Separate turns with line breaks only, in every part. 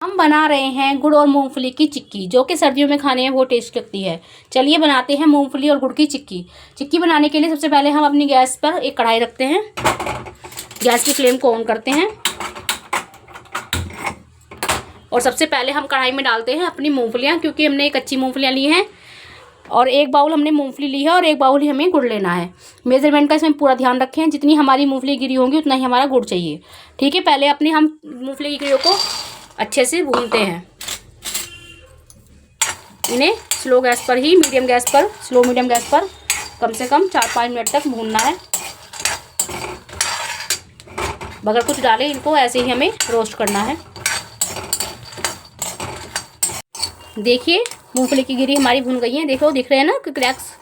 हम बना रहे हैं गुड़ और मूंगफली की चिक्की, जो कि सर्दियों में खाने में बहुत टेस्ट लगती है। चलिए बनाते हैं मूंगफली और गुड़ की चिक्की। चिक्की बनाने के लिए सबसे पहले हम अपनी गैस पर एक कढ़ाई रखते हैं। गैस की फ्लेम को ऑन करते हैं और सबसे पहले हम कढ़ाई में डालते हैं अपनी मूंगफलियाँ, क्योंकि हमने कच्ची मूंगफलियाँ ली हैं और एक बाउल हमने मूंगफली ली है और एक बाउल ही हमें गुड़ लेना है। मेजरमेंट का इसमें पूरा ध्यान रखें, जितनी हमारी मूंगफली गिरी होंगी उतना ही हमारा गुड़ चाहिए। ठीक है, पहले अपने हम मूंगफली की गिरियों को अच्छे से भूनते हैं। इन्हें स्लो गैस पर ही, मीडियम गैस पर, स्लो मीडियम गैस पर कम से कम 4-5 मिनट तक भूनना है। बगैर कुछ डाले इनको ऐसे ही हमें रोस्ट करना है। देखिए मूंगफली की गिरी हमारी भून गई है। देखो, दिख रहे हैं ना कि क्रैक्स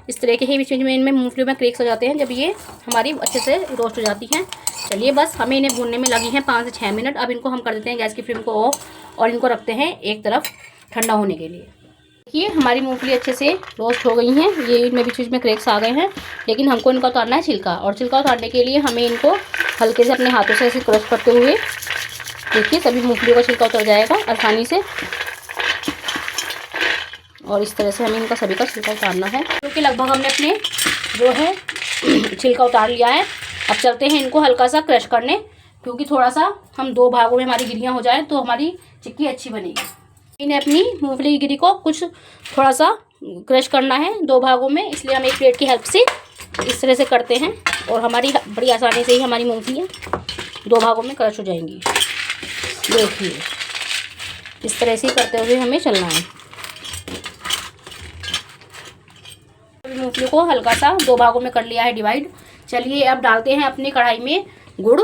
इस तरह के ही बीच में इनमें मूंगफली में क्रैक्स हो जाते हैं जब ये हमारी अच्छे से रोस्ट हो जाती हैं। चलिए, बस हमें इन्हें भूनने में लगी हैं 5 से 6 मिनट। अब इनको हम कर देते हैं गैस की फ्लेम को ऑफ और इनको रखते हैं एक तरफ ठंडा होने के लिए। देखिए हमारी मूंगफली अच्छे से रोस्ट हो गई हैं। ये इनमें बीच बीच में क्रैक्स आ गए हैं, लेकिन हमको इनका उतारना है छिलका, और छिलका उतारने के लिए हमें इनको हल्के से अपने हाथों से ऐसे क्रश करते हुए, देखिए सभी मूंगफली का छिलका उतर जाएगा आसानी से। और इस तरह से हमें इनका सभी का छिलका उतारना है, क्योंकि लगभग हमने अपने जो है छिलका उतार लिया है। अब चलते हैं इनको हल्का सा क्रश करने, क्योंकि थोड़ा सा हम 2 भागों में हमारी गिरियाँ हो जाए तो हमारी चिक्की अच्छी बनेगी। इन्हें अपनी मूंगफली की गिरी को कुछ थोड़ा सा क्रश करना है 2 भागों में, इसलिए हम एक प्लेट की हेल्प से इस तरह से करते हैं और हमारी बड़ी आसानी से ही हमारी मूंगफलियाँ 2 भागों में क्रश हो जाएंगी। देखिए इस तरह से करते हुए हमें चलना है। मूंगफली को हल्का सा 2 भागों में कर लिया है डिवाइड। चलिए अब डालते हैं अपनी कढ़ाई में गुड़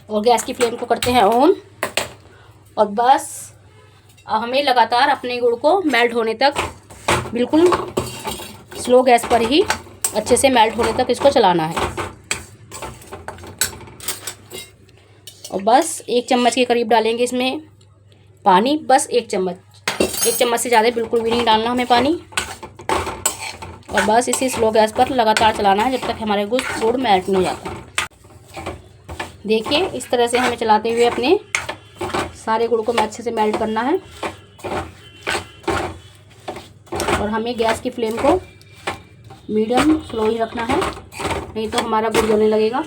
और गैस की फ्लेम को करते हैं ऑन। और बस अब हमें लगातार अपने गुड़ को मेल्ट होने तक, बिल्कुल स्लो गैस पर ही अच्छे से मेल्ट होने तक इसको चलाना है। और बस 1 चम्मच के करीब डालेंगे इसमें पानी, बस 1 चम्मच, 1 चम्मच से ज़्यादा बिल्कुल भी नहीं डालना हमें पानी। और बस इसी स्लो गैस पर लगातार चलाना है जब तक हमारे गुड़ मेल्ट नहीं हो जाता। देखिए इस तरह से हमें चलाते हुए अपने सारे गुड़ को अच्छे से मेल्ट करना है। और हमें गैस की फ्लेम को मीडियम स्लो ही रखना है, नहीं तो हमारा गुड़ जलने लगेगा।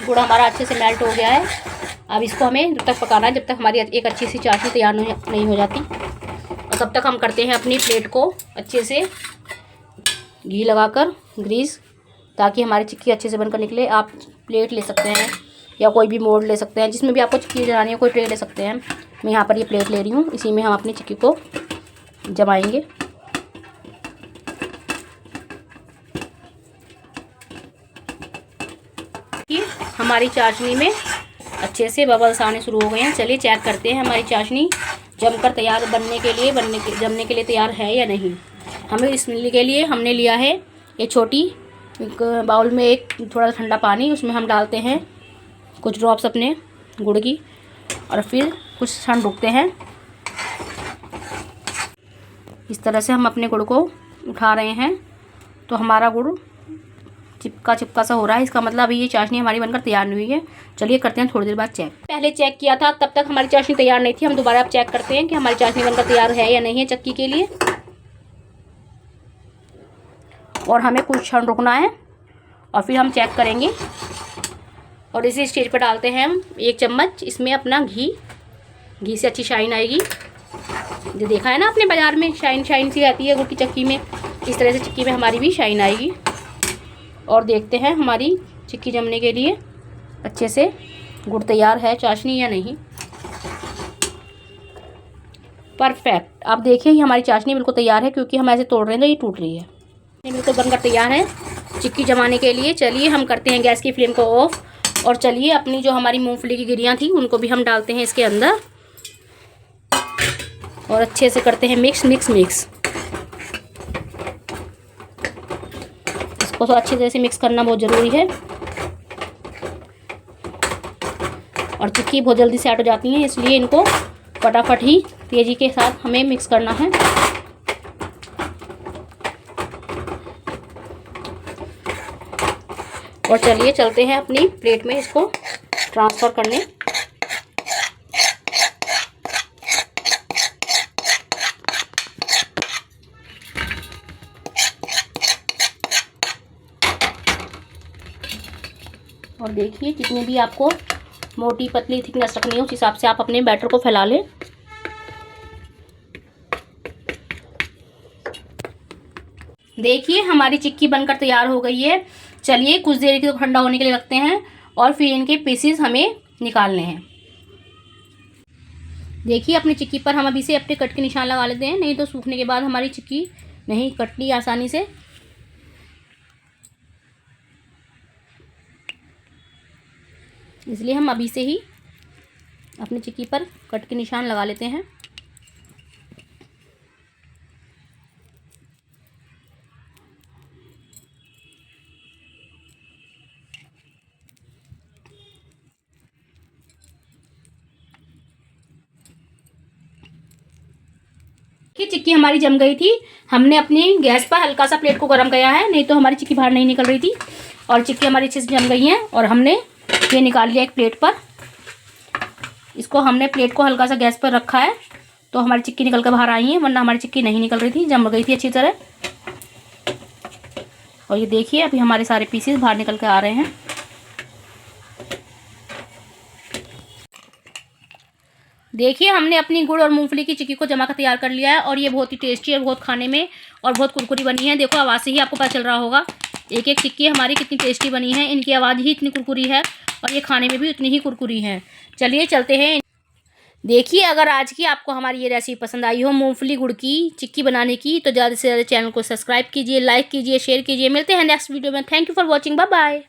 गुड़ हमारा अच्छे से मेल्ट हो गया है। अब इसको हमें जब तक पकाना है जब तक हमारी एक अच्छी सी चाशनी तैयार नहीं हो जाती। और तब तक हम करते हैं अपनी प्लेट को अच्छे से घी लगाकर ग्रीस, ताकि हमारी चिक्की अच्छे से बनकर निकले। आप प्लेट ले सकते हैं या कोई भी मोल्ड ले सकते हैं, जिसमें भी आपको चिक्की जमानी है, कोई ट्रे ले सकते हैं। मैं यहाँ पर ये प्लेट ले रही हूँ, इसी में हम अपनी चिक्की को जमाएंगे। हमारी चाशनी में अच्छे से बबल्स आने शुरू हो गए हैं। चलिए चेक करते हैं हमारी चाशनी जमकर तैयार जमने के लिए तैयार है या नहीं। हमें इसके लिए हमने लिया है एक छोटी बाउल में एक थोड़ा सा ठंडा पानी, उसमें हम डालते हैं कुछ ड्रॉप्स अपने गुड़ की और फिर कुछ क्षण रुकते हैं। इस तरह से हम अपने गुड़ को उठा रहे हैं तो हमारा गुड़ चिपका सा हो रहा है। इसका मतलब अभी ये चाशनी हमारी बनकर तैयार नहीं हुई है। चलिए करते हैं थोड़ी देर बाद चेक। पहले चेक किया था तब तक हमारी चाशनी तैयार नहीं थी। हम दोबारा अब चेक करते हैं कि हमारी चाशनी बनकर तैयार है या नहीं है चक्की के लिए। और हमें कुछ क्षण रुकना है और फिर हम चेक करेंगे। और इसी स्टेज पर डालते हैं हम 1 चम्मच इसमें अपना घी से अच्छी शाइन आएगी। जो देखा है ना आपने बाज़ार में शाइन सी आती है गुड़ की चक्की में, इस तरह से चिक्की में हमारी भी शाइन आएगी। और देखते हैं हमारी चिक्की जमने के लिए अच्छे से गुड़ तैयार है चाशनी या नहीं। परफेक्ट। आप देखिए हमारी चाशनी बिल्कुल तैयार है, क्योंकि हम ऐसे तोड़ रहे हैं तो ये टूट रही है। बिल्कुल बनकर तैयार है चिक्की जमाने के लिए। चलिए हम करते हैं गैस की फ्लेम को ऑफ और चलिए अपनी जो हमारी मूंगफली की गिरियाँ थी उनको भी हम डालते हैं इसके अंदर और अच्छे से करते हैं मिक्स। इसको तो अच्छी तरह से मिक्स करना बहुत ज़रूरी है। और चिक्की बहुत जल्दी सेट हो जाती हैं, इसलिए इनको फटाफट ही तेज़ी के साथ हमें मिक्स करना है। और चलिए चलते हैं अपनी प्लेट में इसको ट्रांसफ़र करने। और देखिए जितनी भी आपको मोटी पतली थिकनेस रखनी है उस हिसाब से आप अपने बैटर को फैला लें। देखिए हमारी चिक्की बनकर तैयार हो गई है। चलिए कुछ देर के ठंडा होने के लिए रखते हैं और फिर इनके पीसेस हमें निकालने हैं। देखिए अपनी चिक्की पर हम अभी से अपने कट के निशान लगा लेते हैं, नहीं तो सूखने के बाद हमारी चिक्की नहीं कटती आसानी से। इसलिए हम अभी से ही अपनी चिक्की पर कट के निशान लगा लेते हैं। कि चिक्की हमारी जम गई थी। हमने अपनी गैस पर हल्का सा प्लेट को गर्म किया है, नहीं तो हमारी चिक्की बाहर नहीं निकल रही थी। और चिक्की हमारी अच्छे से जम गई है और हमने ये निकाल लिया एक प्लेट पर। इसको हमने प्लेट को हल्का सा गैस पर रखा है तो हमारी चिक्की निकल कर बाहर आई है, वरना हमारी चिक्की नहीं निकल रही थी, जम गई थी अच्छी तरह। और ये देखिए अभी हमारे सारे पीसेस बाहर निकल कर आ रहे हैं। देखिए हमने अपनी गुड़ और मूंगफली की चिक्की को जमा कर तैयार कर लिया है और ये बहुत ही टेस्टी है, बहुत खाने में और बहुत कुरकुरी बनी है। देखो आवाज़ से ही आपको पता चल रहा होगा एक एक चिक्की हमारी कितनी टेस्टी बनी है। इनकी आवाज़ ही इतनी कुरकुरी है और ये खाने में भी उतनी ही कुरकुरी है। चलिए चलते हैं। देखिए अगर आज की आपको हमारी ये रेसिपी पसंद आई हो मूंगफली गुड़ की चिक्की बनाने की, तो ज़्यादा से ज़्यादा चैनल को सब्सक्राइब कीजिए, लाइक कीजिए, शेयर कीजिए। मिलते हैं नेक्स्ट वीडियो में। Thank you for watching. Bye bye.